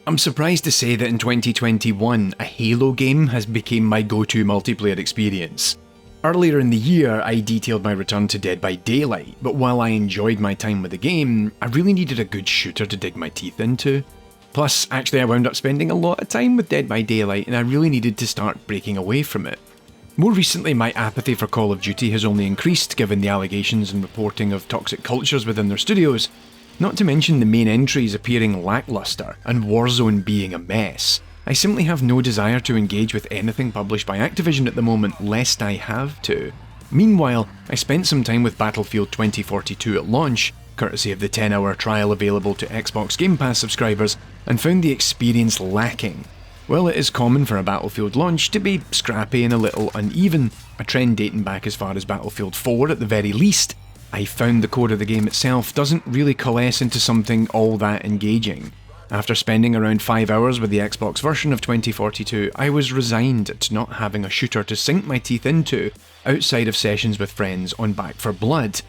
I'm surprised to say that in 2021, a Halo game has become my go-to multiplayer experience. Earlier in the year, I detailed my return to Dead by Daylight, but while I enjoyed my time with the game, I really needed a good shooter to dig my teeth into. Plus, actually I wound up spending a lot of time with Dead by Daylight and I really needed to start breaking away from it. More recently, my apathy for Call of Duty has only increased given the allegations and reporting of toxic cultures within their studios, not to mention the main entries appearing lackluster and Warzone being a mess. I simply have no desire to engage with anything published by Activision at the moment, lest I have to. Meanwhile, I spent some time with Battlefield 2042 at launch, courtesy of the 10-hour trial available to Xbox Game Pass subscribers, and found the experience lacking. While it is common for a Battlefield launch to be scrappy and a little uneven, a trend dating back as far as Battlefield 4 at the very least, I found the core of the game itself doesn't really coalesce into something all that engaging. After spending around 5 hours with the Xbox version of 2042, I was resigned to not having a shooter to sink my teeth into outside of sessions with friends on Back 4 Blood.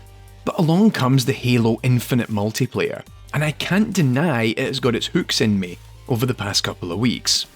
But along comes the Halo Infinite multiplayer, and I can't deny it has got its hooks in me over the past couple of weeks.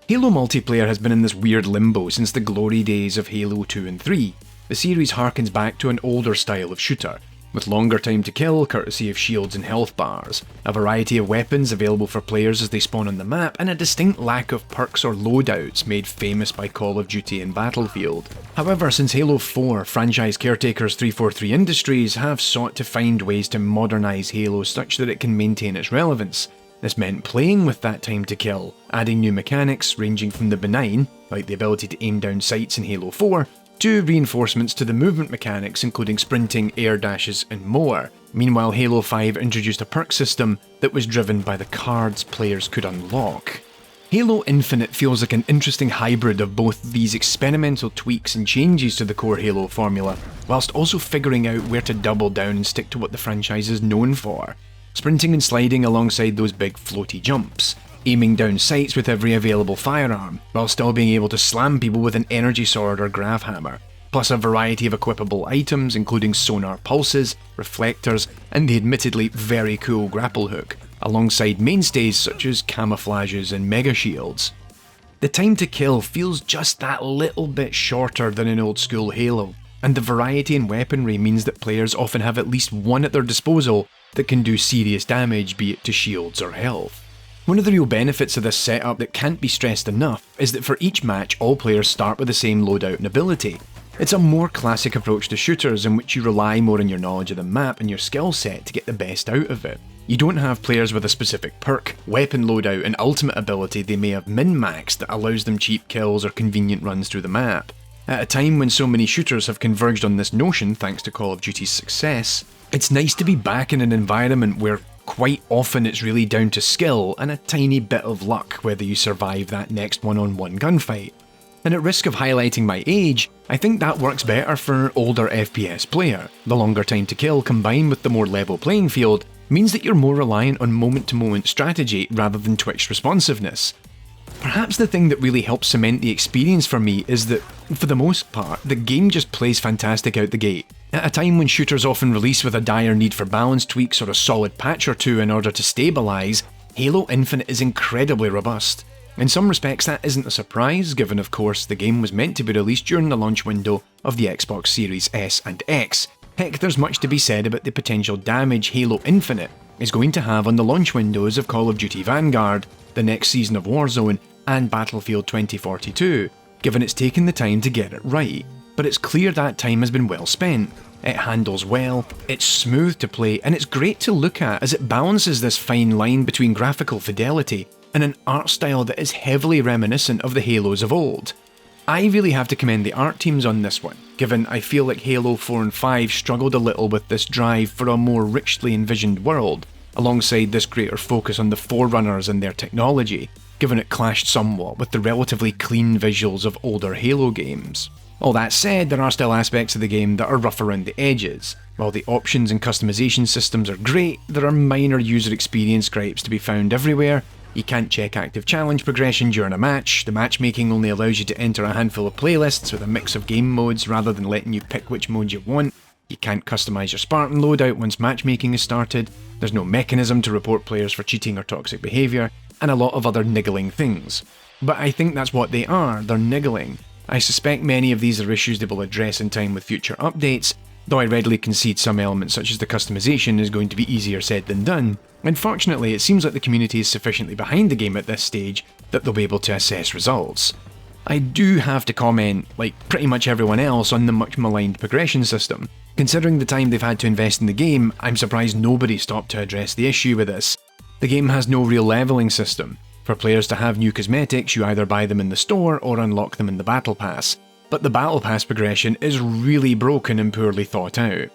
Halo multiplayer has been in this weird limbo since the glory days of Halo 2 and 3. The series harkens back to an older style of shooter, with longer time to kill courtesy of shields and health bars, a variety of weapons available for players as they spawn on the map, and a distinct lack of perks or loadouts made famous by Call of Duty and Battlefield. However, since Halo 4, franchise caretakers 343 Industries have sought to find ways to modernise Halo such that it can maintain its relevance. This meant playing with that time to kill, adding new mechanics ranging from the benign, like the ability to aim down sights in Halo 4, to reinforcements to the movement mechanics including sprinting, air dashes and more. Meanwhile, Halo 5 introduced a perk system that was driven by the cards players could unlock. Halo Infinite feels like an interesting hybrid of both these experimental tweaks and changes to the core Halo formula, whilst also figuring out where to double down and stick to what the franchise is known for. Sprinting and sliding alongside those big floaty jumps, aiming down sights with every available firearm, while still being able to slam people with an energy sword or grav hammer, plus a variety of equipable items including sonar pulses, reflectors, and the admittedly very cool grapple hook, alongside mainstays such as camouflages and mega shields. The time to kill feels just that little bit shorter than in old school Halo, and the variety in weaponry means that players often have at least one at their disposal that can do serious damage, be it to shields or health. One of the real benefits of this setup that can't be stressed enough is that for each match all players start with the same loadout and ability. It's a more classic approach to shooters in which you rely more on your knowledge of the map and your skill set to get the best out of it. You don't have players with a specific perk, weapon loadout and ultimate ability they may have min-maxed that allows them cheap kills or convenient runs through the map. At a time when so many shooters have converged on this notion thanks to Call of Duty's success, it's nice to be back in an environment where quite often it's really down to skill and a tiny bit of luck whether you survive that next one-on-one gunfight. And at risk of highlighting my age, I think that works better for an older FPS player. The longer time to kill combined with the more level playing field means that you're more reliant on moment-to-moment strategy rather than twitch responsiveness. Perhaps the thing that really helps cement the experience for me is that, for the most part, the game just plays fantastic out the gate. At a time when shooters often release with a dire need for balance tweaks or a solid patch or two in order to stabilise, Halo Infinite is incredibly robust. In some respects that isn't a surprise, given of course the game was meant to be released during the launch window of the Xbox Series S and X. Heck, there's much to be said about the potential damage Halo Infinite is going to have on the launch windows of Call of Duty Vanguard, the next season of Warzone, and Battlefield 2042, given it's taken the time to get it right. But it's clear that time has been well spent. It handles well, it's smooth to play, and it's great to look at as it balances this fine line between graphical fidelity and an art style that is heavily reminiscent of the Halos of old. I really have to commend the art teams on this one, given I feel like Halo 4 and 5 struggled a little with this drive for a more richly envisioned world, alongside this greater focus on the Forerunners and their technology, given it clashed somewhat with the relatively clean visuals of older Halo games. All that said, there are still aspects of the game that are rough around the edges. While the options and customization systems are great, there are minor user experience gripes to be found everywhere. You can't check active challenge progression during a match, the matchmaking only allows you to enter a handful of playlists with a mix of game modes rather than letting you pick which mode you want. You can't customise your Spartan loadout once matchmaking is started, there's no mechanism to report players for cheating or toxic behaviour, and a lot of other niggling things. But I think that's what they are, they're niggling. I suspect many of these are issues they will address in time with future updates, though I readily concede some elements such as the customization is going to be easier said than done. Unfortunately, it seems like the community is sufficiently behind the game at this stage that they'll be able to assess results. I do have to comment, like pretty much everyone else, on the much maligned progression system. Considering the time they've had to invest in the game, I'm surprised nobody stopped to address the issue with this. The game has no real leveling system. For players to have new cosmetics, you either buy them in the store or unlock them in the Battle Pass. But the Battle Pass progression is really broken and poorly thought out.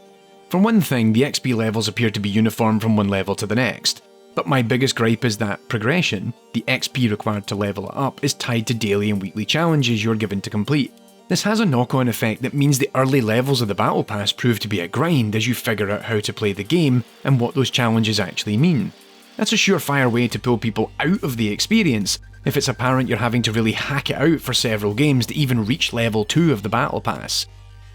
For one thing, the XP levels appear to be uniform from one level to the next. But my biggest gripe is that progression, the XP required to level it up, is tied to daily and weekly challenges you're given to complete. This has a knock-on effect that means the early levels of the Battle Pass prove to be a grind as you figure out how to play the game and what those challenges actually mean. That's a surefire way to pull people out of the experience if it's apparent you're having to really hack it out for several games to even reach level 2 of the Battle Pass.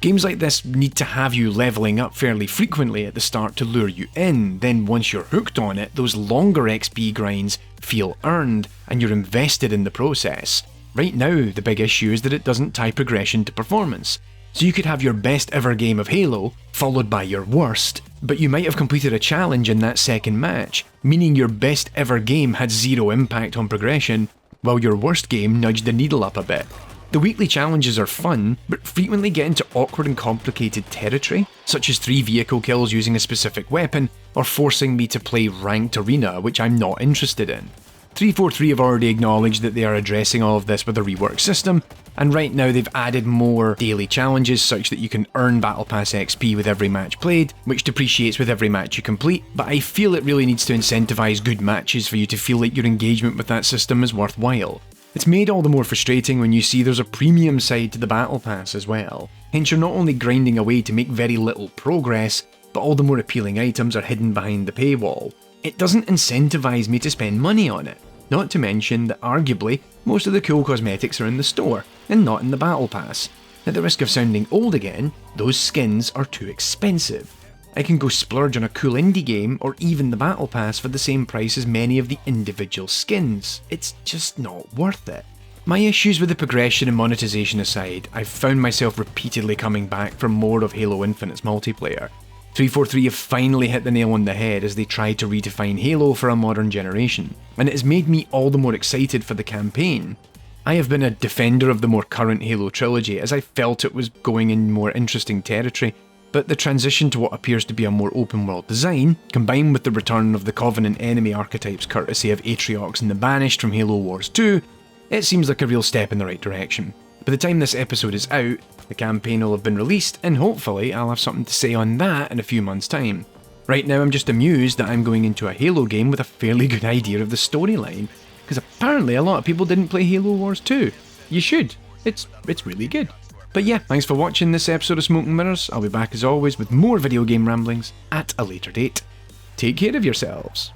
Games like this need to have you leveling up fairly frequently at the start to lure you in, then once you're hooked on it, those longer XP grinds feel earned and you're invested in the process. Right now, the big issue is that it doesn't tie progression to performance. So you could have your best ever game of Halo, followed by your worst, but you might have completed a challenge in that second match, meaning your best ever game had zero impact on progression, while your worst game nudged the needle up a bit. The weekly challenges are fun, but frequently get into awkward and complicated territory, such as 3 vehicle kills using a specific weapon, or forcing me to play ranked arena, which I'm not interested in. 343 have already acknowledged that they are addressing all of this with a reworked system, and right now they've added more daily challenges such that you can earn Battle Pass XP with every match played, which depreciates with every match you complete, but I feel it really needs to incentivise good matches for you to feel like your engagement with that system is worthwhile. It's made all the more frustrating when you see there's a premium side to the Battle Pass as well, hence you're not only grinding away to make very little progress, but all the more appealing items are hidden behind the paywall. It doesn't incentivise me to spend money on it, not to mention that arguably most of the cool cosmetics are in the store, and not in the Battle Pass. At the risk of sounding old again, those skins are too expensive. I can go splurge on a cool indie game or even the Battle Pass for the same price as many of the individual skins. It's just not worth it. My issues with the progression and monetization aside, I've found myself repeatedly coming back for more of Halo Infinite's multiplayer. 343 have finally hit the nail on the head as they try to redefine Halo for a modern generation, and it has made me all the more excited for the campaign. I have been a defender of the more current Halo trilogy as I felt it was going in more interesting territory, but the transition to what appears to be a more open world design, combined with the return of the Covenant enemy archetypes courtesy of Atriox and the Banished from Halo Wars 2, it seems like a real step in the right direction. By the time this episode is out, the campaign will have been released, and hopefully I'll have something to say on that in a few months' time. Right now I'm just amused that I'm going into a Halo game with a fairly good idea of the storyline, because apparently a lot of people didn't play Halo Wars 2. You should. It's really good. But yeah, thanks for watching this episode of Smoke and Mirrors. I'll be back as always with more video game ramblings at a later date. Take care of yourselves.